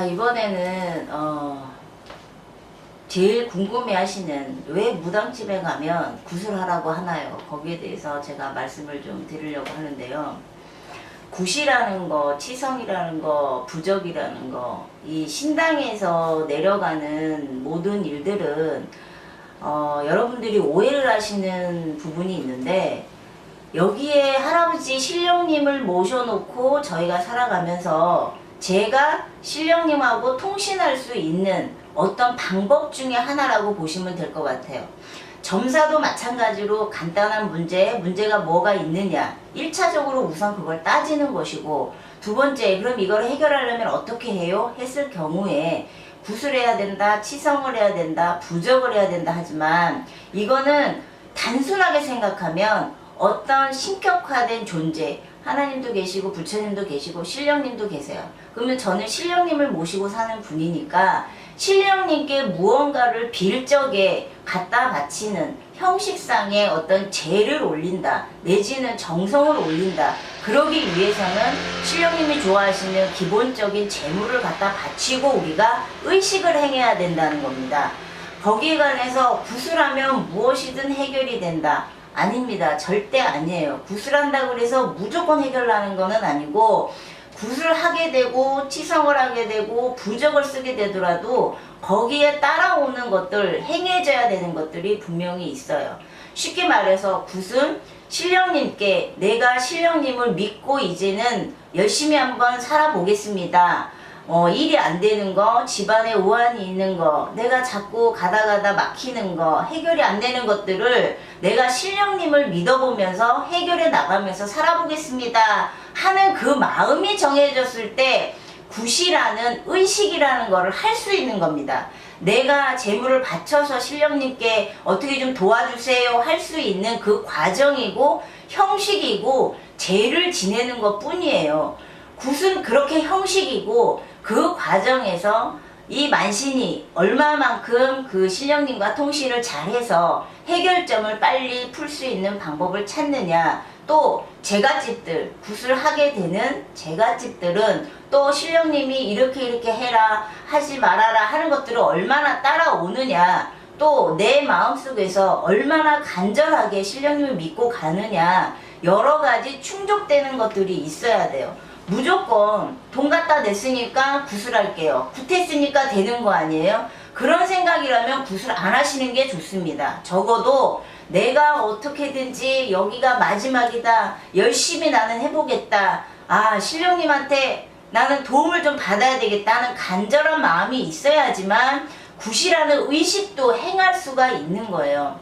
자, 이번에는 제일 궁금해하시는 왜 무당집에 가면 구슬하라고 하나요? 거기에 대해서 제가 말씀을 좀 드리려고 하는데요. 굿이라는 거, 치성이라는 거, 부적이라는 거, 이 신당에서 내려가는 모든 일들은 여러분들이 오해를 하시는 부분이 있는데, 여기에 할아버지 신령님을 모셔놓고 저희가 살아가면서 제가 신령님하고 통신할 수 있는 어떤 방법 중에 하나라고 보시면 될 것 같아요. 점사도 마찬가지로 간단한 문제가 뭐가 있느냐, 1차적으로 우선 그걸 따지는 것이고, 두 번째, 그럼 이걸 해결하려면 어떻게 해요? 했을 경우에 구슬해야 된다, 치성을 해야 된다, 부적을 해야 된다 하지만, 이거는 단순하게 생각하면 어떤 신격화된 존재, 하나님도 계시고 부처님도 계시고 신령님도 계세요. 그러면 저는 신령님을 모시고 사는 분이니까 신령님께 무언가를 빌 적에 갖다 바치는 형식상의 어떤 제를 올린다, 내지는 정성을 올린다. 그러기 위해서는 신령님이 좋아하시는 기본적인 재물을 갖다 바치고 우리가 의식을 행해야 된다는 겁니다. 거기에 관해서 구슬하면 무엇이든 해결이 된다. 아닙니다. 절대 아니에요. 구슬한다고 해서 무조건 해결하는 거는 아니고, 구슬하게 되고 치성을 하게 되고 부적을 쓰게 되더라도 거기에 따라오는 것들, 행해져야 되는 것들이 분명히 있어요. 쉽게 말해서 굿은 신령님께 내가 신령님을 믿고 이제는 열심히 한번 살아보겠습니다. 일이 안 되는 거, 집안에 우환이 있는 거, 내가 자꾸 가다 막히는 거, 해결이 안 되는 것들을 내가 신령님을 믿어보면서 해결해 나가면서 살아보겠습니다 하는 그 마음이 정해졌을 때 굿이라는 의식이라는 거를 할 수 있는 겁니다. 내가 재물을 바쳐서 신령님께 어떻게 좀 도와주세요 할 수 있는 그 과정이고 형식이고 제를 지내는 것 뿐이에요. 굿은 그렇게 형식이고 그 과정에서 이 만신이 얼마만큼 그 신령님과 통신을 잘해서 해결점을 빨리 풀 수 있는 방법을 찾느냐, 또 제갓집들, 굿을 하게 되는 제갓집들은 또 신령님이 이렇게 해라 하지 말아라 하는 것들을 얼마나 따라오느냐, 또 내 마음속에서 얼마나 간절하게 신령님을 믿고 가느냐, 여러 가지 충족되는 것들이 있어야 돼요. 무조건 돈 갖다 냈으니까 구슬할게요, 굿했으니까 되는 거 아니에요? 그런 생각이라면 구슬 안 하시는 게 좋습니다. 적어도 내가 어떻게든지 여기가 마지막이다, 열심히 나는 해보겠다, 신령님한테 나는 도움을 좀 받아야 되겠다는 간절한 마음이 있어야지만 굿이라는 의식도 행할 수가 있는 거예요.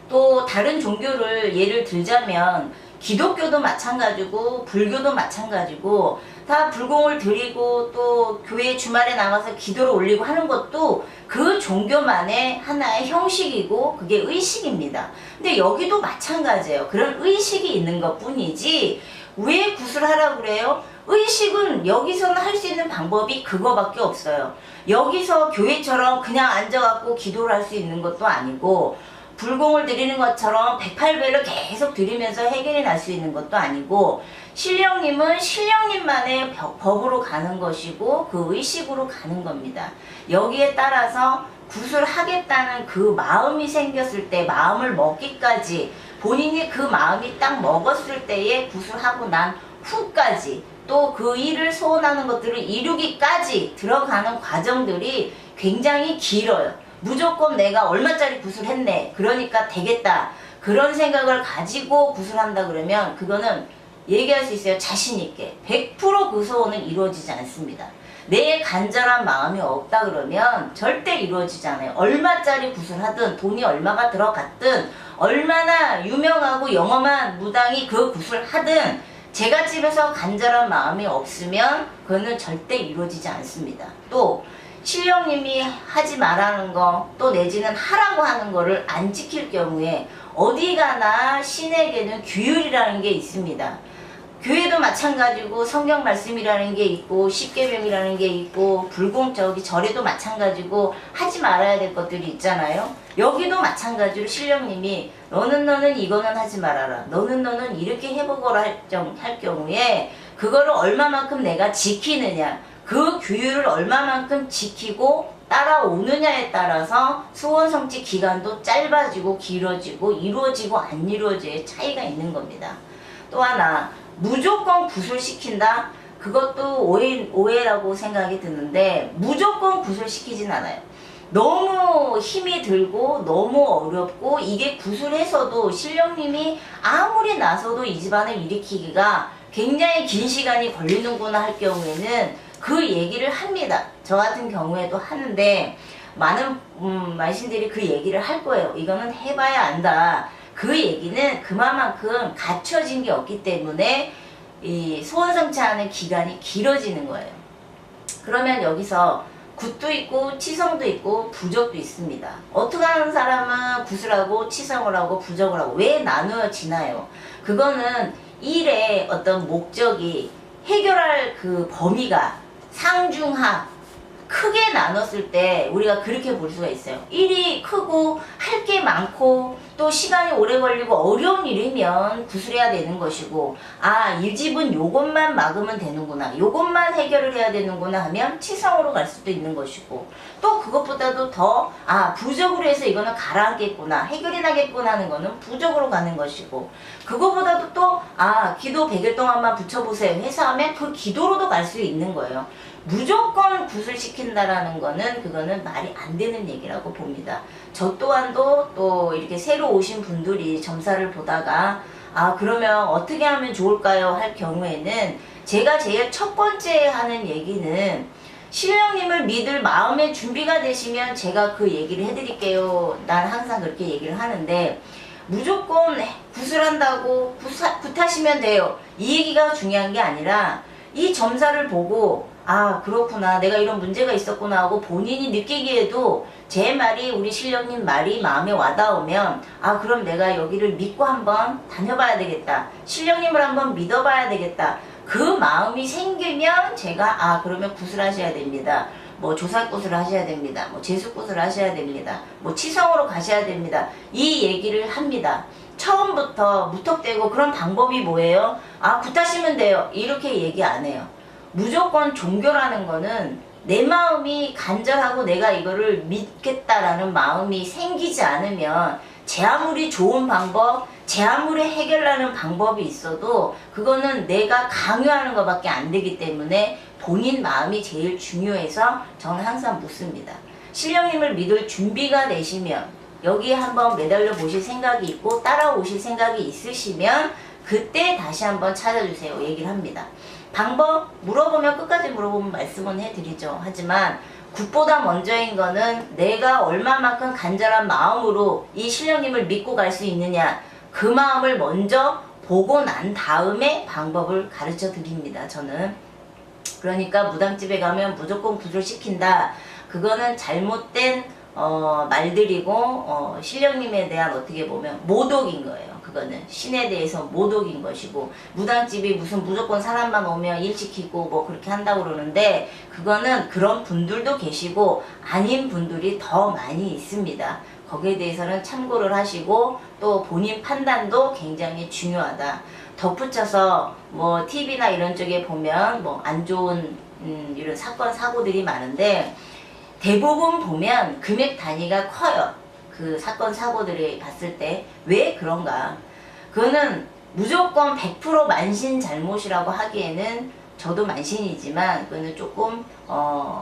또 다른 종교를 예를 들자면 기독교도 마찬가지고 불교도 마찬가지고 다 불공을 드리고 또 교회 주말에 나가서 기도를 올리고 하는 것도 그 종교만의 하나의 형식이고 그게 의식입니다. 근데 여기도 마찬가지예요. 그런 의식이 있는 것 뿐이지 왜 구슬하라고 그래요? 의식은 여기서는 할 수 있는 방법이 그거밖에 없어요. 여기서 교회처럼 그냥 앉아갖고 기도를 할 수 있는 것도 아니고, 불공을 드리는 것처럼 108배를 계속 드리면서 해결이 날 수 있는 것도 아니고, 신령님은 신령님만의 법으로 가는 것이고 그 의식으로 가는 겁니다. 여기에 따라서 굿을 하겠다는 그 마음이 생겼을 때, 마음을 먹기까지, 본인이 그 마음이 딱 먹었을 때에 굿을 하고 난 후까지, 또 그 일을 소원하는 것들을 이루기까지 들어가는 과정들이 굉장히 길어요. 무조건 내가 얼마짜리 굿을 했네, 그러니까 되겠다, 그런 생각을 가지고 굿을 한다 그러면 그거는 얘기할 수 있어요. 자신있게 100% 그 소원은 이루어지지 않습니다. 내 간절한 마음이 없다 그러면 절대 이루어지지 않아요. 얼마짜리 굿을 하든, 돈이 얼마가 들어갔든, 얼마나 유명하고 영험한 무당이 그 굿을 하든, 제갓집에서 간절한 마음이 없으면 그거는 절대 이루어지지 않습니다. 또 신령님이 하지 말라는 거, 또 내지는 하라고 하는 거를 안 지킬 경우에 어디 가나 신에게는 규율이라는 게 있습니다. 교회도 마찬가지고 성경 말씀이라는 게 있고 십계명이라는 게 있고 불공적이 절에도 마찬가지고 하지 말아야 될 것들이 있잖아요. 여기도 마찬가지로 신령님이 너는 이거는 하지 말아라, 너는 이렇게 해보거라 할 경우에 그거를 얼마만큼 내가 지키느냐, 그 규율을 얼마만큼 지키고 따라오느냐에 따라서 소원 성취 기간도 짧아지고 길어지고 이루어지고 안 이루어지의 차이가 있는 겁니다. 또 하나, 무조건 구술시킨다? 그것도 오해라고 생각이 드는데, 무조건 구술시키진 않아요. 너무 힘이 들고 너무 어렵고, 이게 구술해서도 신령님이 아무리 나서도 이 집안을 일으키기가 굉장히 긴 시간이 걸리는구나 할 경우에는 그 얘기를 합니다. 저 같은 경우에도 하는데, 많은 말씀들이 그 얘기를 할 거예요. 이거는 해봐야 안다. 그 얘기는 그만큼 갖춰진 게 없기 때문에 이 소원 성취하는 기간이 길어지는 거예요. 그러면 여기서 굿도 있고 치성도 있고 부적도 있습니다. 어떻게 하는 사람은 구슬하고 치성을 하고 부적을 하고 왜 나누어지나요? 그거는 일의 어떤 목적이 해결할 그 범위가 상중하 크게 나눴을 때 우리가 그렇게 볼 수가 있어요. 일이 크고 할 게 많고 또 시간이 오래 걸리고 어려운 일이면 구술해야 되는 것이고, 아, 이 집은 요것만 막으면 되는구나, 요것만 해결을 해야 되는구나 하면 치성으로 갈 수도 있는 것이고, 또 그것보다도 더 부적으로 해서 이거는 가라앉겠구나, 해결이 나겠구나 하는 거는 부적으로 가는 것이고, 그거보다도 또 기도 100일 동안만 붙여보세요 해서 하면 그 기도로도 갈 수 있는 거예요. 무조건 구슬시킨다라는 거는 그거는 말이 안 되는 얘기라고 봅니다. 저 또한도 또 이렇게 새로 오신 분들이 점사를 보다가 그러면 어떻게 하면 좋을까요? 할 경우에는 제가 제일 첫 번째 하는 얘기는, 신령님을 믿을 마음의 준비가 되시면 제가 그 얘기를 해드릴게요. 난 항상 그렇게 얘기를 하는데, 무조건 구슬한다고 굿하시면 돼요, 이 얘기가 중요한 게 아니라, 이 점사를 보고 그렇구나, 내가 이런 문제가 있었구나 하고 본인이 느끼기에도 제 말이, 우리 신령님 말이 마음에 와닿으면 그럼 내가 여기를 믿고 한번 다녀봐야 되겠다, 신령님을 한번 믿어봐야 되겠다, 그 마음이 생기면 제가 그러면 구슬하셔야 됩니다, 뭐 조사굿을 하셔야 됩니다, 뭐 제수굿을 하셔야 됩니다, 뭐 치성으로 가셔야 됩니다, 이 얘기를 합니다. 처음부터 무턱대고 그런 방법이 뭐예요? 굿하시면 돼요, 이렇게 얘기 안 해요. 무조건 종교라는 거는 내 마음이 간절하고 내가 이거를 믿겠다라는 마음이 생기지 않으면, 제 아무리 좋은 방법, 제 아무리 해결하는 방법이 있어도 그거는 내가 강요하는 것밖에 안 되기 때문에 본인 마음이 제일 중요해서 저는 항상 묻습니다. 신령님을 믿을 준비가 되시면, 여기에 한번 매달려 보실 생각이 있고 따라오실 생각이 있으시면 그때 다시 한번 찾아주세요 얘기를 합니다. 방법 물어보면 끝까지 물어보면 말씀은 해드리죠. 하지만 굿보다 먼저인 거는 내가 얼마만큼 간절한 마음으로 이 신령님을 믿고 갈 수 있느냐, 그 마음을 먼저 보고 난 다음에 방법을 가르쳐 드립니다. 저는. 그러니까 무당집에 가면 무조건 구슬시킨다, 그거는 잘못된 말들이고 신령님에 대한 어떻게 보면 모독인 거예요. 그거는 신에 대해서 모독인 것이고, 무당집이 무슨 무조건 사람만 오면 일 시키고 뭐 그렇게 한다고 그러는데, 그거는 그런 분들도 계시고 아닌 분들이 더 많이 있습니다. 거기에 대해서는 참고를 하시고 또 본인 판단도 굉장히 중요하다. 덧붙여서 뭐 TV나 이런 쪽에 보면 뭐 안 좋은 이런 사건 사고들이 많은데, 대부분 보면 금액 단위가 커요. 그 사건 사고들이 봤을 때 왜 그런가? 그거는 무조건 100% 만신 잘못이라고 하기에는, 저도 만신이지만 그거는 조금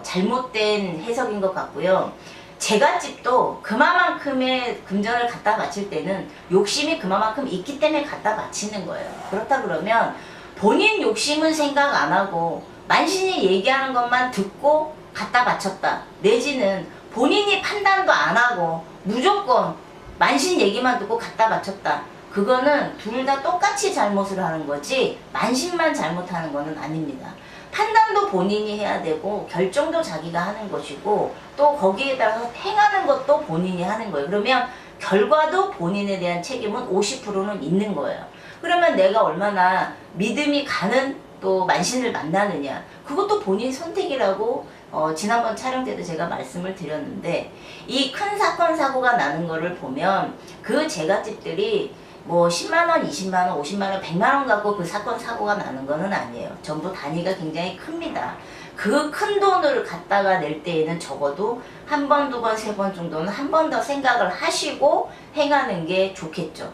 잘못된 해석인 것 같고요. 제갓집도 그만큼의 금전을 갖다 바칠 때는 욕심이 그만큼 있기 때문에 갖다 바치는 거예요. 그렇다 그러면 본인 욕심은 생각 안 하고 만신이 얘기하는 것만 듣고 갖다 바쳤다, 내지는 본인이 판단도 안 하고 무조건 만신 얘기만 듣고 갖다 바쳤다, 그거는 둘 다 똑같이 잘못을 하는 거지 만신만 잘못하는 거는 아닙니다. 판단도 본인이 해야 되고 결정도 자기가 하는 것이고 또 거기에 따라서 행하는 것도 본인이 하는 거예요. 그러면 결과도 본인에 대한 책임은 50%는 있는 거예요. 그러면 내가 얼마나 믿음이 가는 또 만신을 만나느냐, 그것도 본인 선택이라고 지난번 촬영 때도 제가 말씀을 드렸는데, 이 큰 사건 사고가 나는 거를 보면 그 제갓집들이 뭐 10만원, 20만원, 50만원, 100만원 갖고 그 사건 사고가 나는 거는 아니에요. 전부 단위가 굉장히 큽니다. 그 큰 돈을 갖다가 낼 때에는 적어도 한 번, 두 번, 세 번 정도는 한 번 더 생각을 하시고 행하는 게 좋겠죠.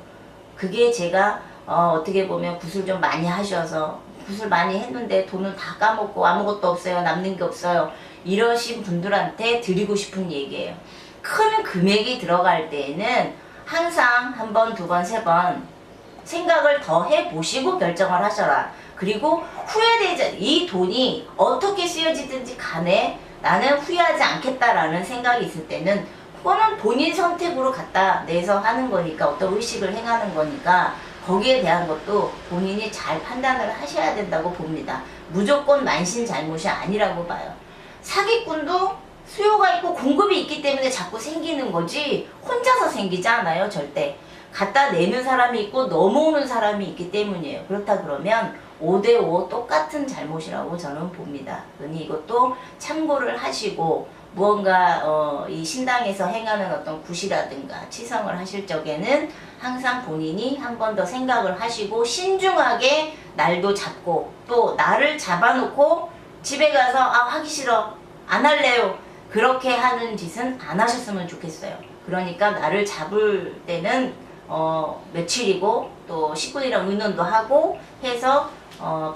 그게 제가 어떻게 보면 구슬 좀 많이 하셔서 구슬 많이 했는데 돈은 다 까먹고 아무것도 없어요. 남는 게 없어요. 이러신 분들한테 드리고 싶은 얘기예요. 큰 금액이 들어갈 때에는 항상 한 번, 두 번, 세 번 생각을 더 해보시고 결정을 하셔라. 그리고 후회되지, 이 돈이 어떻게 쓰여지든지 간에 나는 후회하지 않겠다라는 생각이 있을 때는 그거는 본인 선택으로 갖다 내서 하는 거니까, 어떤 의식을 행하는 거니까 거기에 대한 것도 본인이 잘 판단을 하셔야 된다고 봅니다. 무조건 만신 잘못이 아니라고 봐요. 사기꾼도 수요가 있고 공급이 있기 때문에 자꾸 생기는 거지 혼자서 생기지 않아요. 절대. 갖다 내는 사람이 있고 넘어오는 사람이 있기 때문이에요. 그렇다 그러면 5대5 똑같은 잘못이라고 저는 봅니다. 그러니 이것도 참고를 하시고, 무언가 이 신당에서 행하는 어떤 굿이라든가 치성을 하실 적에는 항상 본인이 한 번 더 생각을 하시고 신중하게 날도 잡고, 또 날을 잡아놓고 집에 가서 하기 싫어, 안 할래요, 그렇게 하는 짓은 안 하셨으면 좋겠어요. 그러니까 날을 잡을 때는 며칠이고 또 식구들이랑 의논도 하고 해서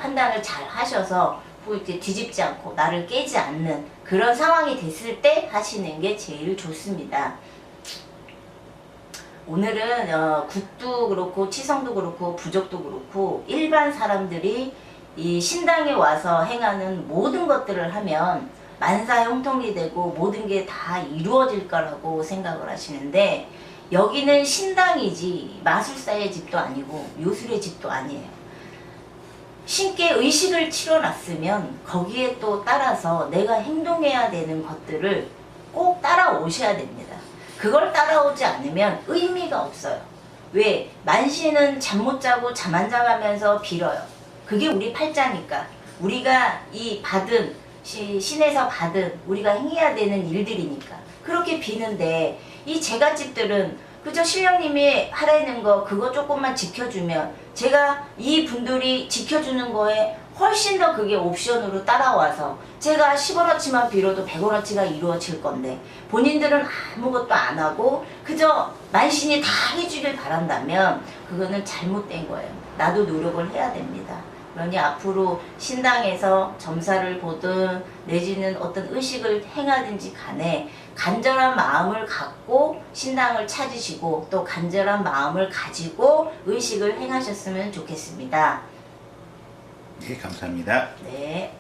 판단을 잘 하셔서 이렇게 뒤집지 않고 나를 깨지 않는 그런 상황이 됐을 때 하시는 게 제일 좋습니다. 오늘은 굿도 그렇고 치성도 그렇고 부적도 그렇고 일반 사람들이 이 신당에 와서 행하는 모든 것들을 하면 만사형통이 되고 모든 게 다 이루어질 거라고 생각을 하시는데, 여기는 신당이지 마술사의 집도 아니고 요술의 집도 아니에요. 신께 의식을 치러놨으면 거기에 또 따라서 내가 행동해야 되는 것들을 꼭 따라오셔야 됩니다. 그걸 따라오지 않으면 의미가 없어요. 왜? 만신은 잠 못 자고 잠 안 자가면서 빌어요. 그게 우리 팔자니까. 우리가 이 받은 신에서 받은 우리가 행해야 되는 일들이니까 그렇게 비는데, 이 제갓집들은 그저 신령님이 하라는 거 그거 조금만 지켜주면 제가 이 분들이 지켜주는 거에 훨씬 더 그게 옵션으로 따라와서 제가 10원어치만 빌어도 100원어치가 이루어질 건데, 본인들은 아무것도 안 하고 그저 만신이 다 해주길 바란다면 그거는 잘못된 거예요. 나도 노력을 해야 됩니다. 그러니 앞으로 신당에서 점사를 보든 내지는 어떤 의식을 행하든지 간에 간절한 마음을 갖고 신당을 찾으시고 또 간절한 마음을 가지고 의식을 행하셨으면 좋겠습니다. 네, 감사합니다. 네.